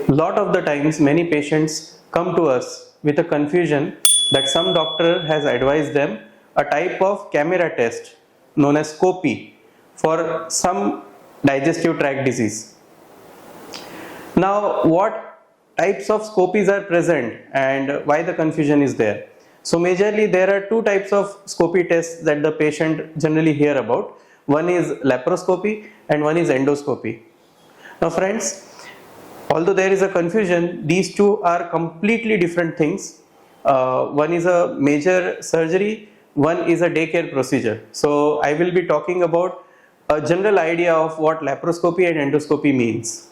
Lot of the times many patients come to us with a confusion that some doctor has advised them a type of camera test known as scopy for some digestive tract disease. Now, what types of scopies are present and why the confusion is there? So majorly there are two types of scopy tests that the patient generally hear about. One is laparoscopy and one is endoscopy. Now friends, although there is a confusion, these two are completely different things. One is a major surgery, one is a daycare procedure. So I will be talking about a general idea of what laparoscopy and endoscopy means.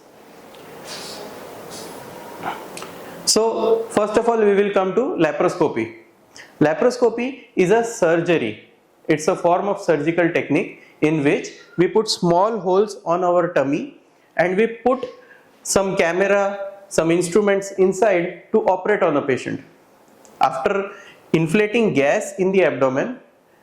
So first of all, we will come to laparoscopy. Laparoscopy is a surgery. It's a form of surgical technique in which we put small holes on our tummy and we put some camera, some instruments inside to operate on a patient. After inflating gas in the abdomen,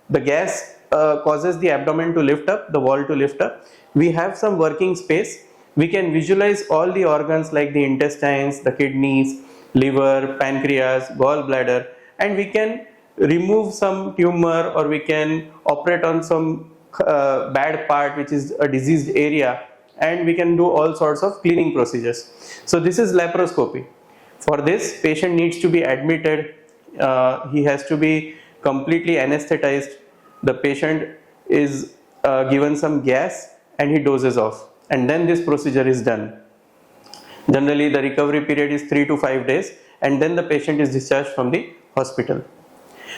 the gas causes the abdomen to lift up, the wall to lift up. We have some working space. We can visualize all the organs like the intestines, the kidneys, liver, pancreas, gallbladder, and we can remove some tumor or we can operate on some bad part which is a diseased area, and we can do all sorts of cleaning procedures. So this is laparoscopy. For this, patient needs to be admitted, he has to be completely anesthetized, the patient is given some gas and he dozes off, and then this procedure is done. Generally the recovery period is 3 to 5 days and then the patient is discharged from the hospital.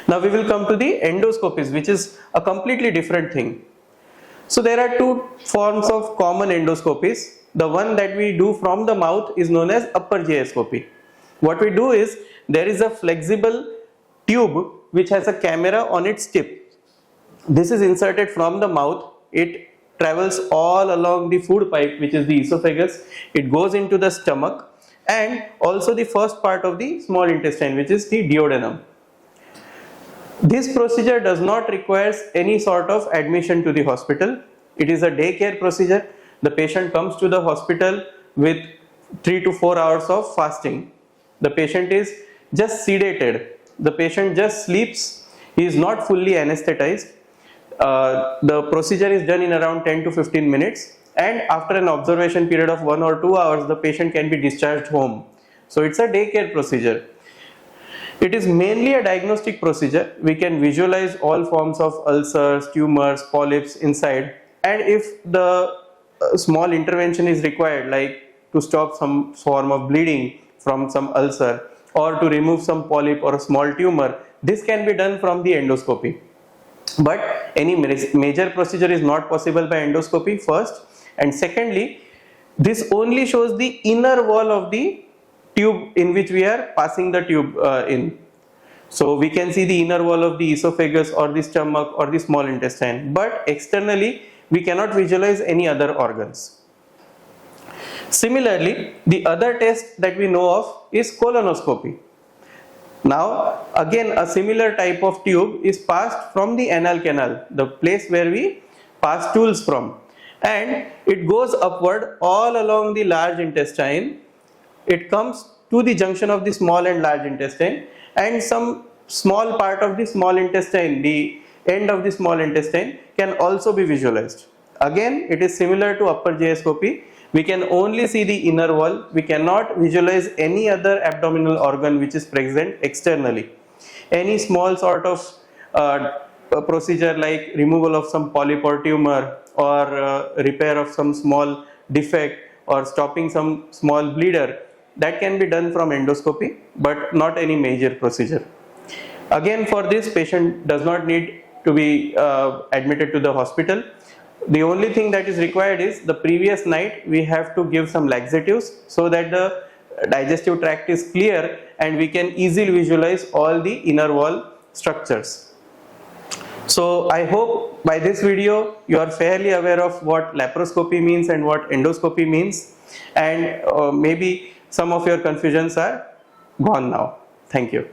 Now we will come to the endoscopies, which is a completely different thing. So there are two forms of common endoscopies. The one that we do from the mouth is known as upper GI. What we do is there is a flexible tube which has a camera on its tip. This is inserted from the mouth. It travels all along the food pipe, which is the esophagus. It goes into the stomach and also the first part of the small intestine, which is the duodenum. This procedure does not require any sort of admission to the hospital. It is a daycare procedure. The patient comes to the hospital with 3 to 4 hours of fasting. The patient is just sedated. The patient just sleeps. He is not fully anesthetized. The procedure is done in around 10 to 15 minutes, and after an observation period of 1 or 2 hours, the patient can be discharged home. So it's a daycare procedure. It is mainly a diagnostic procedure. We can visualize all forms of ulcers, tumors, polyps inside, and if the small intervention is required, like to stop some form of bleeding from some ulcer or to remove some polyp or a small tumor, this can be done from the endoscopy. But any major procedure is not possible by endoscopy, first, and secondly, this only shows the inner wall of the tube in which we are passing the tube in. So we can see the inner wall of the esophagus or the stomach or the small intestine, but externally we cannot visualize any other organs. Similarly, the other test that we know of is colonoscopy. Now again a similar type of tube is passed from the anal canal, the place where we pass stools from, and it goes upward all along the large intestine. It comes to the junction of the small and large intestine, and some small part of the small intestine, the end of the small intestine, can also be visualized. Again, it is similar to upper GI. We can only see the inner wall. We cannot visualize any other abdominal organ which is present externally. Any small sort of procedure like removal of some polyp or tumor, or repair of some small defect, or stopping some small bleeder, that can be done from endoscopy, but not any major procedure. Again, for this, patient does not need to be admitted to the hospital. The only thing that is required is the previous night we have to give some laxatives so that the digestive tract is clear and we can easily visualize all the inner wall structures. So I hope by this video you are fairly aware of what laparoscopy means and what endoscopy means, and maybe some of your confusions are gone now. Thank you.